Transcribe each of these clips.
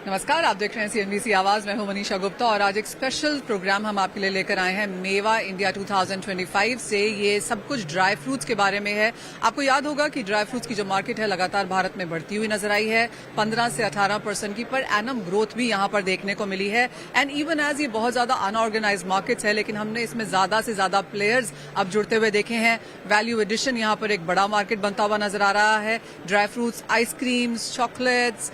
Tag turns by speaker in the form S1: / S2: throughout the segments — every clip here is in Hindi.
S1: नमस्कार, आप देख रहे हैं सीएनबीसी आवाज। मैं हूं मनीषा गुप्ता और आज एक स्पेशल प्रोग्राम हम आपके लिए लेकर आए हैं मेवा इंडिया 2025 से। ये सब कुछ ड्राई फ्रूट्स के बारे में है। आपको याद होगा कि ड्राई फ्रूट्स की जो मार्केट है लगातार भारत में बढ़ती हुई नजर आई है। 15 से 18% की पर एनम ग्रोथ भी यहां पर देखने को मिली है। एंड इवन एज ये बहुत ज्यादा अनऑर्गेनाइज मार्केट्स है, लेकिन हमने इसमें ज्यादा से ज्यादा प्लेयर्स अब जुड़ते हुए देखे हैं। वैल्यू एडिशन यहां पर एक बड़ा मार्केट बनता हुआ नजर आ रहा है। Dry fruits, ice creams, chocolates,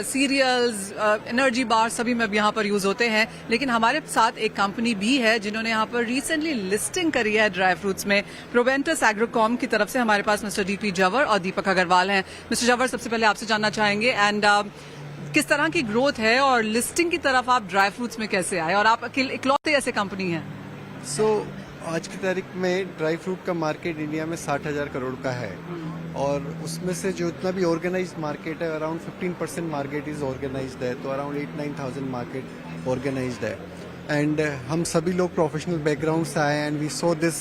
S1: cereals, energy bar सभी में यहाँ पर यूज होते हैं। लेकिन हमारे साथ एक कंपनी भी है जिन्होंने यहाँ पर रिसेंटली लिस्टिंग करी है ड्राई फ्रूट्स में। प्रोवेंटस एग्रोकॉम की तरफ से हमारे पास मिस्टर डीपी जवर और दीपक अग्रवाल हैं। मिस्टर जवर, सबसे पहले आपसे जानना चाहेंगे एंड किस तरह की ग्रोथ है और लिस्टिंग की तरफ आप ड्राई फ्रूट्स में कैसे आए, और आप इकलौते ऐसे कंपनी हैं?
S2: आज की तारीख में ड्राई फ्रूट का मार्केट इंडिया में 60,000 करोड़ का है और उसमें से जो इतना भी ऑर्गेनाइज्ड मार्केट है अराउंड 15% मार्केट इज ऑर्गेनाइज्ड है, तो अराउंड 8-9,000 मार्केट ऑर्गेनाइज्ड है। एंड हम सभी लोग प्रोफेशनल बैकग्राउंड से आए and we saw this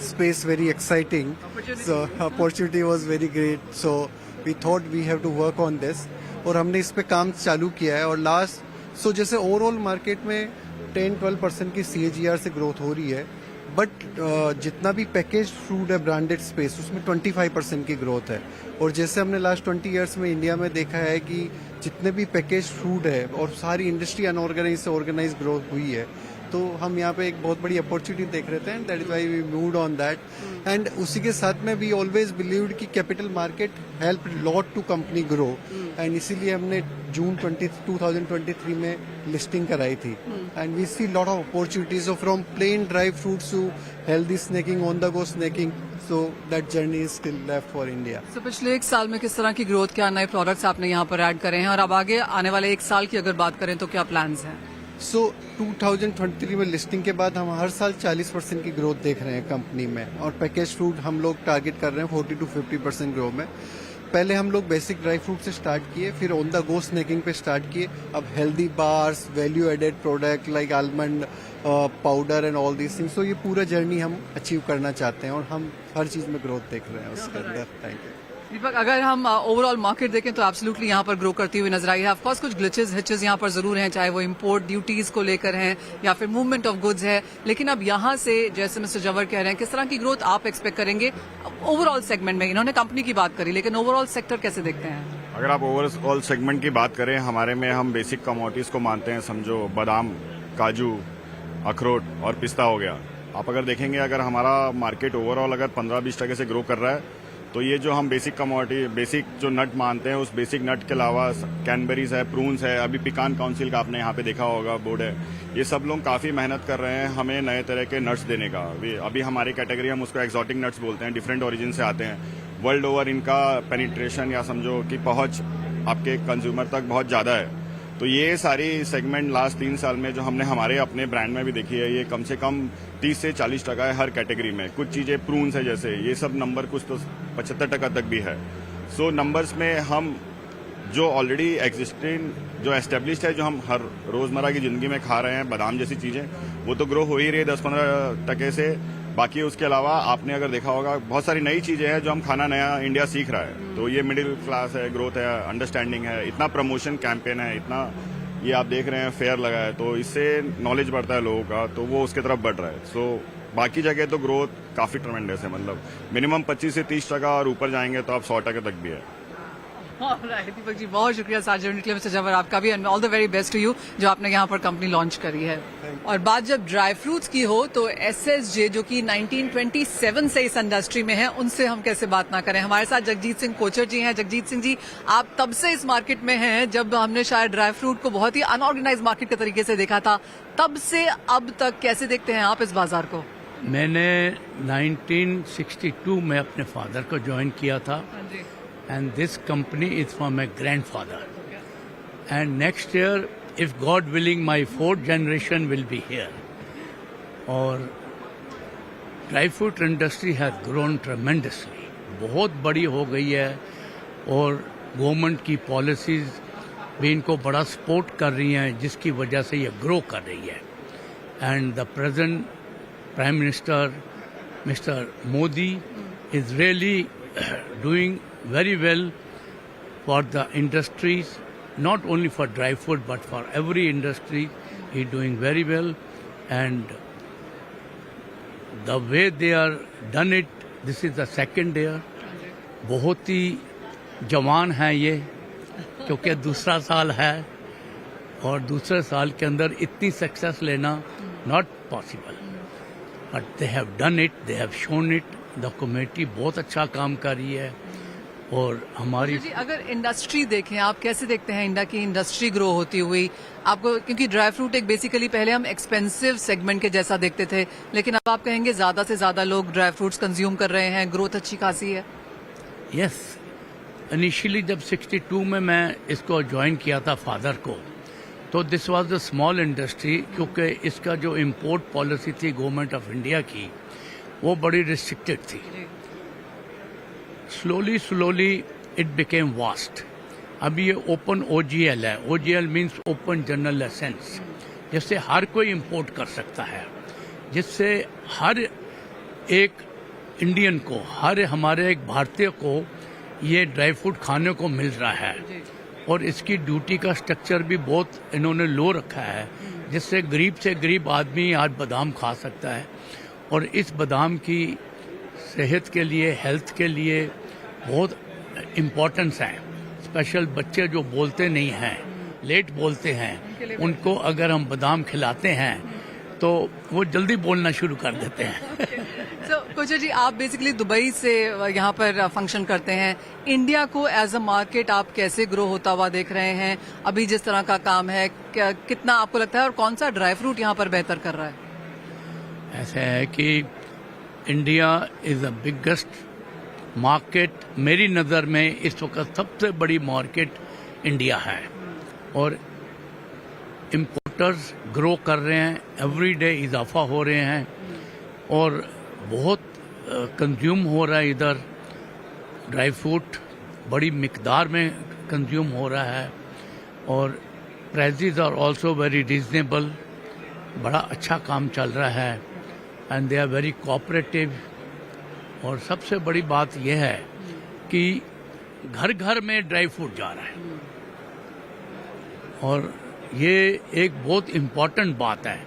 S2: space very exciting, so opportunity was very great, so we thought we have to work on this और हमने इस पे काम चालू किया है। और जैसे ओवरऑल मार्केट में 10-12% की CAGR से ग्रोथ हो रही है, बट जितना भी पैकेज फूड है ब्रांडेड स्पेस उसमें 25% की ग्रोथ है। और जैसे हमने लास्ट 20 ईयर्स में इंडिया में देखा है कि जितने भी पैकेज फूड है और सारी इंडस्ट्री अनऑर्गेनाइज से ऑर्गेनाइज ग्रोथ हुई है, तो हम यहाँ पे एक बहुत बड़ी अपॉर्चुनिटी देख रहे थे and that is why we moved on that. And उसी के साथ में वी ऑलवेज बिलीव्ड कि capital market help lot to company grow and इसीलिए हमने जून 2023 में लिस्टिंग कराई थी। And we see lot of opportunities from plain dry fruits to healthy snacking, on the go snacking, so that journey is still left for India.
S1: तो पिछले एक साल में किस तरह की ग्रोथ, क्या नए प्रोडक्ट्स आपने यहाँ पर ऐड करे हैं, और अब आगे आने वाले एक साल की अगर बात करें तो क्या प्लान्स हैं?
S2: 2023 में लिस्टिंग के बाद हम हर साल 40% की ग्रोथ देख रहे हैं कंपनी में, और पैकेज फूड हम लोग टारगेट कर रहे हैं 40-50% ग्रोथ में। पहले हम लोग बेसिक ड्राई फ्रूट से स्टार्ट किए, फिर ऑन द गो स्नैकिंग पे स्टार्ट किए, अब healthy bars, value added product like almond powder and all these things. तो ये पूरा जर्नी हम अचीव करना चाहते हैं और हम हर चीज में ग्रोथ देख रहे हैं उसके अंदर। थैंक यू
S1: दीपक। अगर हम ओवरऑल मार्केट देखें तो एब्सोल्युटली यहाँ पर ग्रो करती हुई नजर आई है। ऑफकोर्स कुछ ग्लिचेस हिचेस यहाँ पर जरूर हैं, चाहे वो इंपोर्ट ड्यूटीज को लेकर हैं या फिर मूवमेंट ऑफ गुड्स है, लेकिन अब यहाँ से जैसे मिस्टर जवर कह रहे हैं, किस तरह की ग्रोथ आप एक्सपेक्ट करेंगे ओवरऑल सेगमेंट में? इन्होंने कंपनी की बात करी, लेकिन ओवरऑल सेक्टर कैसे देखते हैं?
S3: अगर आप ओवरऑल सेगमेंट की बात करें, हमारे में हम बेसिक कमोडिटीज को मानते हैं। समझो बादाम, काजू, अखरोट और पिस्ता हो गया। आप अगर देखेंगे, अगर हमारा मार्केट ओवरऑल अगर 15-20% से ग्रो कर रहा है, तो ये जो हम बेसिक कमोडिटी, बेसिक जो नट मानते हैं, उस बेसिक नट के अलावा कैनबेरीज है, प्रून्स है, अभी पिकान काउंसिल का आपने यहाँ पे देखा होगा बोर्ड है, ये सब लोग काफ़ी मेहनत कर रहे हैं हमें नए तरह के नट्स देने का। अभी हमारी कैटेगरी, हम उसको एक्सोटिक नट्स बोलते हैं, डिफरेंट ओरिजिन से आते हैं। वर्ल्ड ओवर इनका पेनिट्रेशन या समझो कि पहुँच आपके कंज्यूमर तक बहुत ज़्यादा है। तो ये सारी सेगमेंट लास्ट 3 साल में जो हमने हमारे अपने ब्रांड में भी देखी है, ये कम से कम 30 से 40% है हर कैटेगरी में। कुछ चीज़ें प्रून्स है जैसे, ये सब नंबर कुछ तो 75% तक भी है। सो नंबर्स में हम जो ऑलरेडी एग्जिस्टिंग, जो एस्टेब्लिश्ड है, जो हम हर रोज़मर्रा की ज़िंदगी में खा रहे हैं, बादाम जैसी चीज़ें, वो तो ग्रो हो ही रही है 10-15% से। बाकी उसके अलावा आपने अगर देखा होगा, बहुत सारी नई चीज़ें हैं जो हम खाना नया इंडिया सीख रहा है। तो ये मिडिल क्लास है, ग्रोथ है, अंडरस्टैंडिंग है, इतना प्रमोशन कैंपेन है, इतना ये आप देख रहे हैं फेयर लगा है, तो इससे नॉलेज बढ़ता है लोगों का, तो वो उसके तरफ बढ़ रहा है। सो बाकी जगह तो ग्रोथ काफ़ी ट्रेमेंडस है, मतलब मिनिमम 25 से 30% और ऊपर जाएंगे तो आप 100% तक भी है।
S1: दीपक जी, बहुत शुक्रिया साथ जुड़ने के लिए। मिस्टर जवर, आपका भी all the very best to you जो आपने यहाँ पर कंपनी लॉन्च करी है। और बात जब ड्राई फ्रूट्स की हो तो SSJ जो कि 1927 से इस इंडस्ट्री में है, उनसे हम कैसे बात ना करें। हमारे साथ जगजीत सिंह कोचर जी हैं। जगजीत सिंह जी, आप तब से इस मार्केट में हैं जब हमने शायद ड्राई फ्रूट को बहुत ही अनऑर्गेनाइज मार्केट के तरीके से देखा था। तब से अब तक कैसे देखते हैं आप इस बाजार को?
S4: मैंने 1962 में अपने फादर को ज्वाइन किया था and this company is for my grandfather. And next year, if God willing, my 4th generation will be here. और dry fruit industry has grown tremendously. बहुत बड़ी हो गई है और गवर्नमेंट की पॉलिसीज भी इनको बड़ा सपोर्ट कर रही हैं, जिसकी वजह से ये ग्रो कर रही है। And the present prime minister mister Modi is really doing very well for the industries not only for dry food but for every industry. He's doing very well, and the way they are done it, this is the second year. बहुत ही जवान है ये, क्योंकि दूसरा साल है और दूसरे साल के अंदर इतनी सक्सेस लेना not possible, but they have done it, they have shown it. The committee बहुत अच्छा काम कर रही है और हमारी
S1: जी, अगर इंडस्ट्री देखें, आप कैसे देखते हैं इंडिया की इंडस्ट्री ग्रो होती हुई? आपको, क्योंकि ड्राई फ्रूट एक बेसिकली पहले हम एक्सपेंसिव सेगमेंट के जैसा देखते थे, लेकिन अब आप कहेंगे ज्यादा से ज्यादा लोग ड्राई फ्रूट्स कंज्यूम कर रहे हैं, ग्रोथ अच्छी खासी है.
S4: यस. इनिशियली जब 62 में मैं इसको ज्वाइन किया था फादर को, तो this was the small industry, क्योंकि इसका जो इम्पोर्ट पॉलिसी थी गवर्नमेंट ऑफ इंडिया की, वो बड़ी रिस्ट्रिक्टेड थी. Slowly it became vast. अभी ये ओपन OGL है. OGL means open general licence, जिससे हर कोई इंपोर्ट कर सकता है, जिससे हर एक इंडियन को, हर हमारे एक भारतीय को ये ड्राई फ्रूट खाने को मिल रहा है. और इसकी ड्यूटी का स्ट्रक्चर भी बहुत इन्होंने लो रखा है, जिससे गरीब से गरीब आदमी आज बादाम खा सकता है. और इस बादाम की सेहत के लिए, हेल्थ के लिए बहुत इम्पोर्टेंस है. स्पेशल बच्चे जो बोलते नहीं हैं, लेट बोलते हैं, उनको अगर हम बादाम खिलाते हैं तो वो जल्दी बोलना शुरू कर देते हैं.
S1: तो कोचर जी, आप बेसिकली दुबई से यहाँ पर फंक्शन करते हैं. इंडिया को एज अ मार्केट आप कैसे ग्रो होता हुआ देख रहे हैं? अभी जिस तरह का काम है, कितना आपको लगता है, और कौन सा ड्राई फ्रूट यहाँ पर बेहतर कर रहा है?
S4: ऐसा है कि India is the biggest market. मेरी नज़र में इस वक्त सबसे बड़ी मार्केट इंडिया है, और इम्पोर्टर्स ग्रो कर रहे हैं, एवरी डे इजाफा हो रहे हैं, और बहुत कंज्यूम हो रहा है. इधर ड्राई फ्रूट बड़ी मिकदार में कंज्यूम हो रहा है, और prices are also very reasonable. बड़ा अच्छा काम चल रहा है, and they are very cooperative. और सबसे बड़ी बात यह है कि घर घर में ड्राई फ्रूट जा रहा है, और ये एक बहुत इम्पोर्टेंट बात है.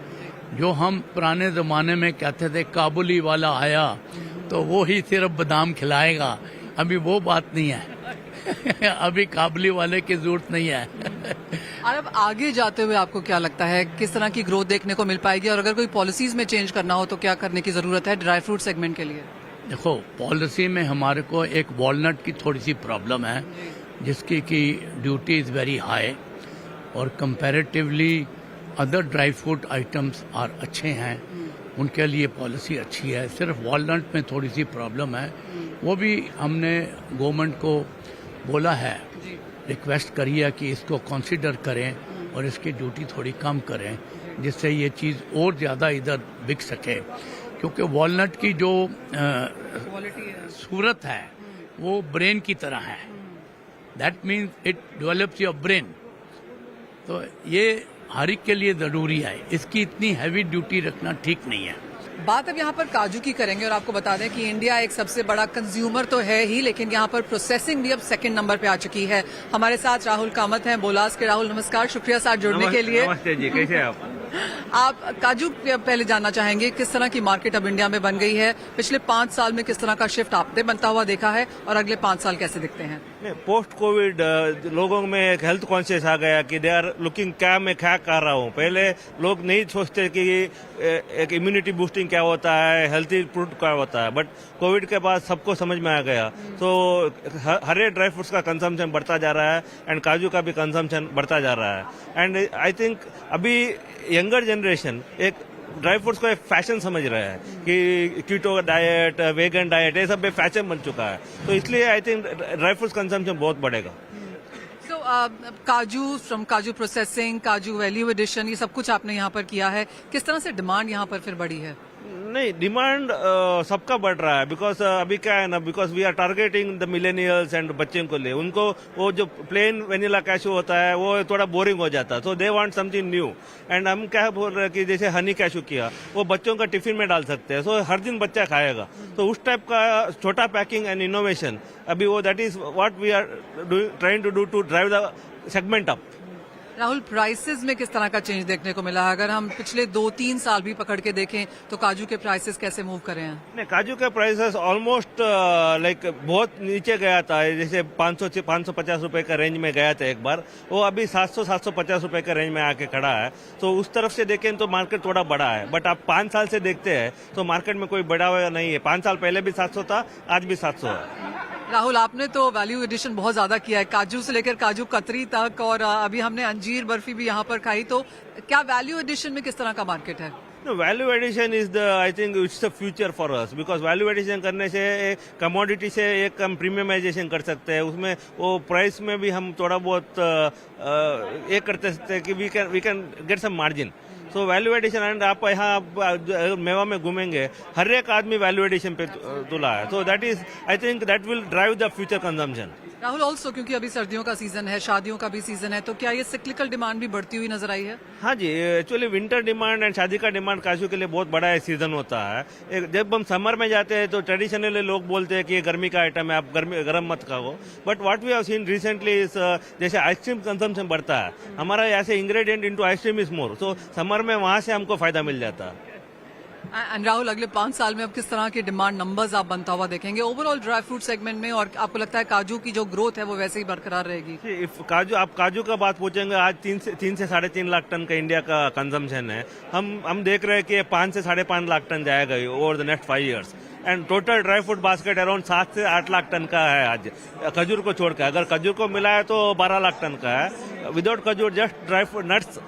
S4: जो हम पुराने ज़माने में कहते थे काबुली वाला आया तो वो ही सिर्फ बादाम खिलाएगा, अभी वो बात नहीं है. अभी काबुली वाले की जरूरत नहीं है.
S1: और अब आगे जाते हुए आपको क्या लगता है, किस तरह की ग्रोथ देखने को मिल पाएगी? और अगर कोई पॉलिसीज में चेंज करना हो तो क्या करने की जरूरत है ड्राई फ्रूट सेगमेंट के लिए?
S4: देखो, पॉलिसी में हमारे को एक वॉलनट की थोड़ी सी प्रॉब्लम है, जिसकी की ड्यूटी इज़ वेरी हाई, और comparatively other dry fruit items are अच्छे हैं, उनके लिए पॉलिसी अच्छी है. सिर्फ वॉलनट में थोड़ी सी प्रॉब्लम है, वो भी हमने गवर्नमेंट को बोला है, रिक्वेस्ट करी है कि इसको कंसीडर करें और इसकी ड्यूटी थोड़ी कम करें, जिससे ये चीज़ और ज़्यादा इधर बिक सके. क्योंकि वॉलनट की जो सूरत है वो ब्रेन की तरह है. That means it develops your brain. तो ये हर एक के लिए ज़रूरी है, इसकी इतनी हैवी ड्यूटी रखना ठीक नहीं है.
S1: बात अब यहाँ पर काजू की करेंगे, और आपको बता दें कि इंडिया एक सबसे बड़ा कंज्यूमर तो है ही, लेकिन यहाँ पर प्रोसेसिंग भी अब सेकंड नंबर पे आ चुकी है. हमारे साथ राहुल कामत हैं, बोलास के. राहुल नमस्कार, शुक्रिया साथ जुड़ने के लिए.
S5: नमस्ते जी, कैसे आप?
S1: आप काजू पहले जानना चाहेंगे, किस तरह की मार्केट अब इंडिया में बन गई है? पिछले 5 साल में किस तरह का शिफ्ट आपने बनता हुआ देखा है, और अगले 5 साल कैसे दिखते हैं?
S5: पोस्ट कोविड लोगों में एक हेल्थ कॉन्शियस आ गया कि दे आर लुकिंग क्या मैं क्या कर रहा हूँ. पहले लोग नहीं सोचते कि एक इम्यूनिटी बूस्टिंग क्या होता है, हेल्थी फ्रूट क्या होता है, बट कोविड के बाद सबको समझ में आ गया. तो हर एक ड्राई फ्रूट्स का कंजम्पशन बढ़ता जा रहा है, एंड काजू का भी कंजम्पशन बढ़ता जा रहा है. एंड आई थिंक अभी यंगर जनरेशन एक ड्राई फ्रूट्स को एक फैशन समझ रहा है कि कीटो डाइट, वेगन डाइट, ये सब एक फैशन बन चुका है. तो इसलिए I think dry fruits consumption बहुत बढ़ेगा.
S1: So, काजू, फ्रॉम काजू प्रोसेसिंग, काजू वैल्यू एडिशन, ये सब कुछ आपने यहाँ पर किया है. किस तरह से डिमांड यहाँ पर फिर बढ़ी है?
S5: नहीं, डिमांड सबका बढ़ रहा है. बिकॉज अभी क्या है ना, because we are targeting the millennials and बच्चों को ले, उनको वो जो प्लेन वेनिला कैशू होता है वो थोड़ा बोरिंग हो जाता है. So they want something new. And हम क्या बोल रहे हैं कि जैसे हनी कैशू किया, वो बच्चों का टिफिन में डाल सकते हैं, सो हर दिन बच्चा खाएगा. तो उस टाइप का छोटा पैकिंग एंड इनोवेशन, अभी वो that is what we are trying to do to drive the segment up.
S1: Rahul, prices में किस तरह का चेंज देखने को मिला है? अगर हम पिछले 2-3 साल भी पकड़ के देखें तो काजू के प्राइसेस कैसे मूव कर रहे हैं?
S5: नहीं, काजू का प्राइसेस ऑलमोस्ट लाइक बहुत नीचे गया था, जैसे 500 से 550 रुपए का रेंज में गया था एक बार, वो अभी 700-750 रुपए का रेंज में आके खड़ा है। तो उस तरफ से देखें तो मार्केट थोड़ा बड़ा है, बट आप 5 साल से देखते हैं तो मार्केट में कोई बड़ा हुआ नहीं है। 5 साल पहले भी 700 था, आज भी 700 है।
S1: राहुल, आपने तो वैल्यू एडिशन बहुत ज्यादा किया है, काजू से लेकर काजू कतरी तक, और अभी हमने अंजीर बर्फी भी यहाँ पर खाई। तो क्या वैल्यू एडिशन में किस तरह का मार्केट है?
S5: Value addition is the, I think it's the future for us, because value addition करने से कमोडिटी से एक हम प्रीमियमाइजेशन कर सकते हैं, उसमें वो प्राइस में भी हम थोड़ा बहुत ये करते सकते हैं कि we can get some margin. So value addition, and आप यहाँ मेवा में घूमेंगे, हर एक आदमी वैल्यू एडिशन पे तुला है। So that is, I think that will drive the future consumption.
S1: Rahul, also क्योंकि अभी सर्दियों का सीजन है, शादियों का भी सीजन है, तो क्या ये सिक्लिकल डिमांड भी बढ़ती हुई नजर आई है?
S5: हाँ जी, एक्चुअली विंटर डिमांड एंड शादी का डिमांड काजू के लिए बहुत बड़ा सीजन होता है। जब हम समर में जाते हैं तो ट्रेडिशनली लोग बोलते हैं कि ये गर्मी का आइटम है, आप गर्म मत खाओ, but what we have seen recently is, जैसे आइसक्रीम कंजम्पशन बढ़ता है, हमारा ऐसे ingredient into ice cream is more, so summer में वहां से हमको फायदा मिल जाता है।
S1: एंड राहुल, अगले 5 साल में अब किस तरह के डिमांड नंबर्स आप बनता हुआ देखेंगे ओवरऑल ड्राई फ्रूट सेगमेंट में, और आपको लगता है काजू की जो ग्रोथ है वो वैसे ही बरकरार रहेगी?
S5: इफ काजू का बात पूछेंगे, आज 3 से 3.5 लाख टन का इंडिया का कंजम्पशन है। हम देख रहे हैं कि 5 से 5.5 लाख टन जाएगा over the next 5 years, and total dry fruit basket around 7 से 8 लाख टन का है आज, खजूर को छोड़कर। अगर खजूर को मिला है तो 12 लाख टन का है, विदाउट खजूर जस्ट ड्राई फ्रूट नट्स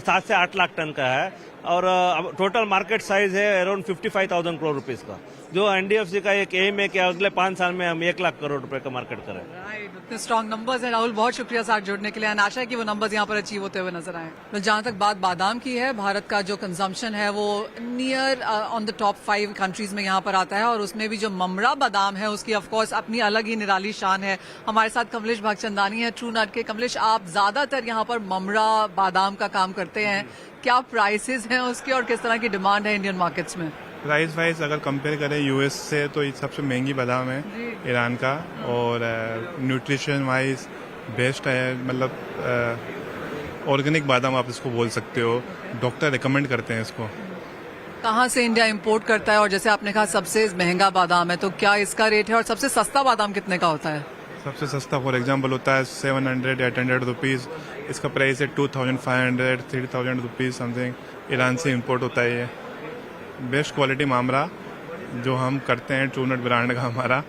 S5: 7 से 8 लाख टन का है, और टोटल मार्केट साइज है अराउंड 55,000 करोड़ रुपीस का, जो एनडीएफसी का एक एम है कि अगले 5 साल में हम 1 लाख करोड़ रुपए का मार्केट करें।
S1: राइट, इतने स्ट्रॉन्ग नंबर्स हैं राहुल, बहुत शुक्रिया साथ जुड़ने के लिए, एंड आशा है कि वो नंबर्स यहाँ पर अचीव होते हुए नजर आए। तो जहां तक बात बादाम की है, भारत का जो कंजम्पशन है वो near on the top 5 countries में यहाँ पर आता है, और उसमें भी जो ममरा बादाम है उसकी ऑफकोर्स अपनी अलग ही निराली शान है। हमारे साथ कमलेश भागचंदानी है ट्रू नट के। कमलेश, आप ज्यादातर यहाँ पर ममरा बादाम का काम करते हैं, क्या प्राइसेस हैं उसके और किस तरह की डिमांड है इंडियन मार्केट्स में?
S6: प्राइस वाइज अगर कंपेयर करें यूएस से तो ये सबसे महंगी बादाम है ईरान का, और न्यूट्रिशन वाइज बेस्ट है, मतलब ऑर्गेनिक बादाम आप इसको बोल सकते हो, डॉक्टर रिकमेंड करते हैं इसको।
S1: कहाँ से इंडिया इंपोर्ट करता है, और जैसे आपने कहा सबसे महंगा बादाम है, तो क्या इसका रेट है, और सबसे सस्ता बादाम कितने का होता है?
S6: सबसे सस्ता फॉर एग्जांपल होता है 700-800 रुपीज़, इसका प्राइस है 2,500-3,000 रुपीज़ समथिंग, ईरान से इंपोर्ट होता है। ये बेस्ट क्वालिटी मामरा जो हम करते हैं, ट्रू नट ब्रांड का हमारा।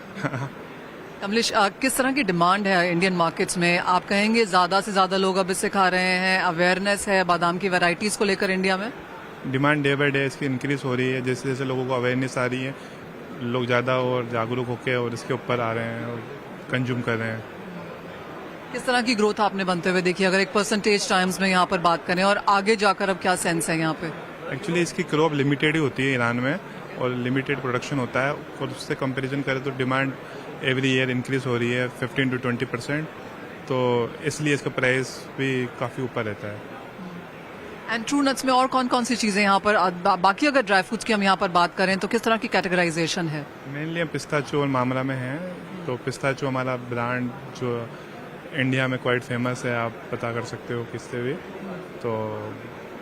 S1: कमलेश, किस तरह की डिमांड है इंडियन मार्केट्स में? आप कहेंगे ज्यादा से ज्यादा लोग अब इससे खा रहे हैं, अवेयरनेस है बादाम की वैरायटीज को लेकर इंडिया में?
S6: डिमांड डे बाय डे इसकी इंक्रीज हो रही है, जैसे जैसे लोगों को अवेयरनेस आ रही है, लोग ज़्यादा और जागरूक होकर और इसके ऊपर आ रहे हैं और कंज्यूम कर रहे हैं।
S1: किस तरह की ग्रोथ आपने बनते हुए देखी, अगर एक परसेंटेज टाइम्स में यहाँ पर बात करें, और आगे जाकर अब क्या सेंस है यहाँ पे?
S6: एक्चुअली इसकी क्रॉप लिमिटेड ही होती है ईरान में, और लिमिटेड प्रोडक्शन होता है, और उससे कंपैरिजन करें तो डिमांड एवरी ईयर इंक्रीज हो रही है 15 to 20%, तो इसलिए इसका प्राइस भी काफ़ी ऊपर रहता है।
S1: एंड ट्रू नट्स में और कौन कौन सी चीजें यहाँ पर, बाकी अगर ड्राई फ्रूट्स की हम यहाँ पर बात करें तो किस तरह की कैटेगराइजेशन है?
S6: मेनली हम पिस्ताचो और मामरा में हैं, तो पिस्ताचो हमारा ब्रांड जो इंडिया में क्वाइट फेमस है, आप पता कर सकते हो किससे भी, तो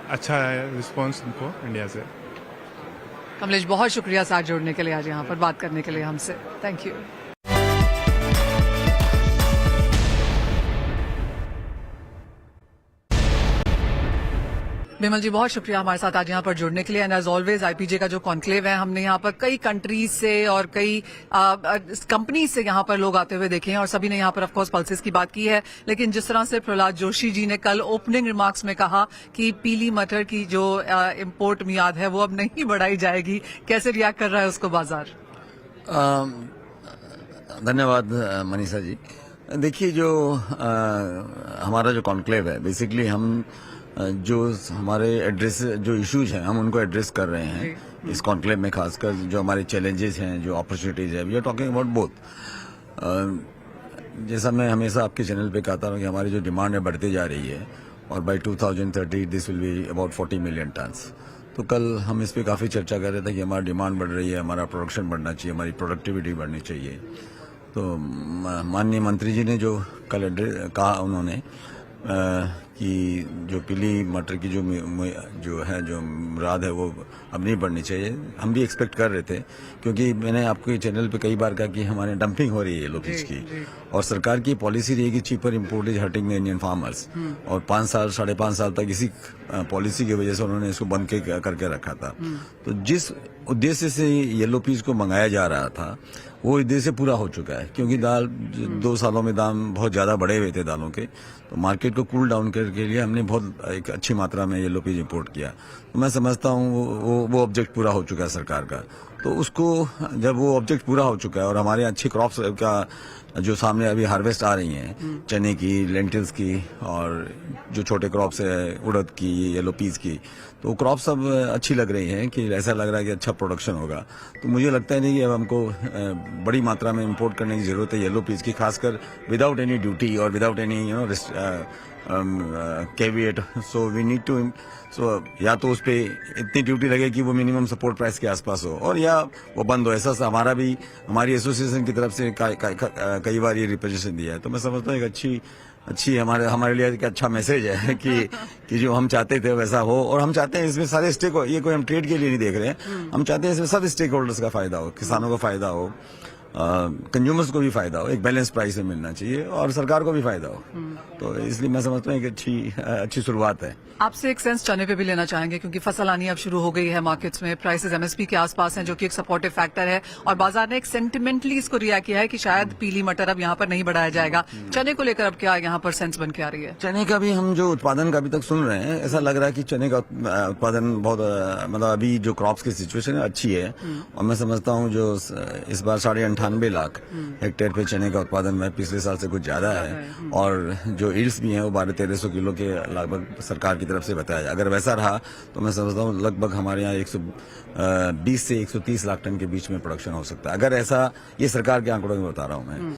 S6: अच्छा है रिस्पॉन्स इनको इंडिया से।
S1: कमलेश, बहुत शुक्रिया साथ जोड़ने के लिए, आज यहाँ पर बात करने के लिए हमसे, थैंक यू। बिमल जी, बहुत शुक्रिया हमारे साथ आज यहाँ पर जुड़ने के लिए, एंड एज ऑलवेज आईपीजे का जो कॉन्क्लेव है, हमने यहाँ पर कई कंट्रीज से और कई कंपनी से यहाँ पर लोग आते हुए देखे हैं, और सभी ने यहाँ पर ऑफकोर्स पल्सेस की बात की है, लेकिन जिस तरह से प्रहलाद जोशी जी ने कल ओपनिंग रिमार्क्स में कहा कि पीली मटर की जो इम्पोर्ट मियाद है वो अब नहीं बढ़ाई जाएगी, कैसे रिएक्ट कर रहा है उसको बाजार?
S7: धन्यवाद मनीषा जी। देखिए, जो हमारा जो कॉन्क्लेव है, बेसिकली हम जो हमारे एड्रेस जो इश्यूज हैं हम उनको एड्रेस कर रहे हैं इस कॉन्क्लेव में, खासकर जो हमारे चैलेंजेस हैं, जो अपॉर्चुनिटीज है, we are talking about both. जैसा मैं हमेशा आपके चैनल पे कहता हूँ कि हमारी जो डिमांड है बढ़ती जा रही है, और by 2030 this will be about 40 million tons. तो कल हम इस पे काफ़ी चर्चा कर रहे थे कि हमारी डिमांड बढ़ रही है, हमारा प्रोडक्शन बढ़ना चाहिए, हमारी प्रोडक्टिविटी बढ़नी चाहिए। तो माननीय मंत्री जी ने जो कल कहा, उन्होंने कि जो पीली मटर की जो है जो मुराद है वो अब नहीं बढ़नी चाहिए। हम भी एक्सपेक्ट कर रहे थे, क्योंकि मैंने आपको ये चैनल पे कई बार कहा कि हमारे डंपिंग हो रही है येलो पीच की, और सरकार की पॉलिसी रही कि cheaper import is hurting the Indian farmers, और 5 साल 5.5 साल तक इसी पॉलिसी की वजह से उन्होंने इसको बंद करके रखा था। तो जिस उद्देश्य से येलो पीच को मंगाया जा रहा था वो उद्देश्य पूरा हो चुका है, क्योंकि दाल 2 सालों में दाम बहुत ज्यादा बढ़े हुए थे दालों के, तो मार्केट को कूल डाउन करने के लिए हमने बहुत एक अच्छी मात्रा में येलो पीच इंपोर्ट किया। तो मैं समझता हूँ वो ऑब्जेक्ट पूरा हो चुका है सरकार का। तो उसको जब वो ऑब्जेक्ट पूरा हो चुका है और हमारे अच्छी क्रॉप्स का जो सामने अभी हार्वेस्ट आ रही हैं, चने की, लेंटिल्स की, और जो छोटे क्रॉप्स है उड़द की, येलो पीस की, तो क्रॉप सब अच्छी लग रही हैं कि ऐसा लग रहा है कि अच्छा प्रोडक्शन होगा। तो मुझे लगता है नहीं कि अब हमको बड़ी मात्रा में इंपोर्ट करने की जरूरत है येलो पीस की, खासकर विदाउट एनी ड्यूटी और without any caveat. So we need to या तो उस पे इतनी ड्यूटी लगे कि वो मिनिमम सपोर्ट प्राइस के आसपास हो, और या वो बंद हो। ऐसा हमारी एसोसिएशन की तरफ से कई बार ये रिप्रेजेंटेशन दिया है। तो मैं समझता हूँ एक अच्छी हमारे लिए एक अच्छा मैसेज है कि जो हम चाहते थे वैसा हो, और हम चाहते हैं इसमें सारे ये कोई हम ट्रेड के लिए नहीं देख रहे हैं, हम चाहते हैं इसमें सब स्टेक होल्डर्स का फायदा हो, किसानों को फायदा हो, कंज्यूमर्स को भी फायदा हो, एक बैलेंस प्राइस में मिलना चाहिए, और सरकार को भी फायदा हो। तो इसलिए मैं समझता हूँ एक अच्छी शुरुआत है।
S1: आपसे एक सेंस चने पे भी लेना चाहेंगे, क्योंकि फसल आनी अब शुरू हो गई है मार्केट्स में, प्राइसेस एमएसपी के आसपास हैं, जो कि एक सपोर्टिव फैक्टर है, और बाजार ने एक सेंटिमेंटली इसको रिएक्ट किया है कि शायद पीली मटर अब यहाँ पर नहीं बढ़ाया जाएगा। चने को लेकर अब क्या यहाँ पर सेंस बन के आ रही है?
S7: चने का भी हम जो उत्पादन का अभी तक सुन रहे हैं, ऐसा लग रहा है कि चने का उत्पादन बहुत मतलब अभी जो क्रॉप्स की सिचुएशन है अच्छी है, और मैं समझता हूँ जो इस बार 98.5 लाख हेक्टेयर पे चने का उत्पादन पिछले साल से कुछ ज्यादा है, और जो ईल्ड्स भी हैं वो 1200-1300 किलो के लगभग सरकार की तरफ से बताया। अगर वैसा रहा तो मैं समझता हूँ लगभग हमारे यहाँ 120 से 130 लाख टन के बीच में प्रोडक्शन हो सकता है, अगर ऐसा, ये सरकार के आंकड़ों में बता रहा हूँ मैं।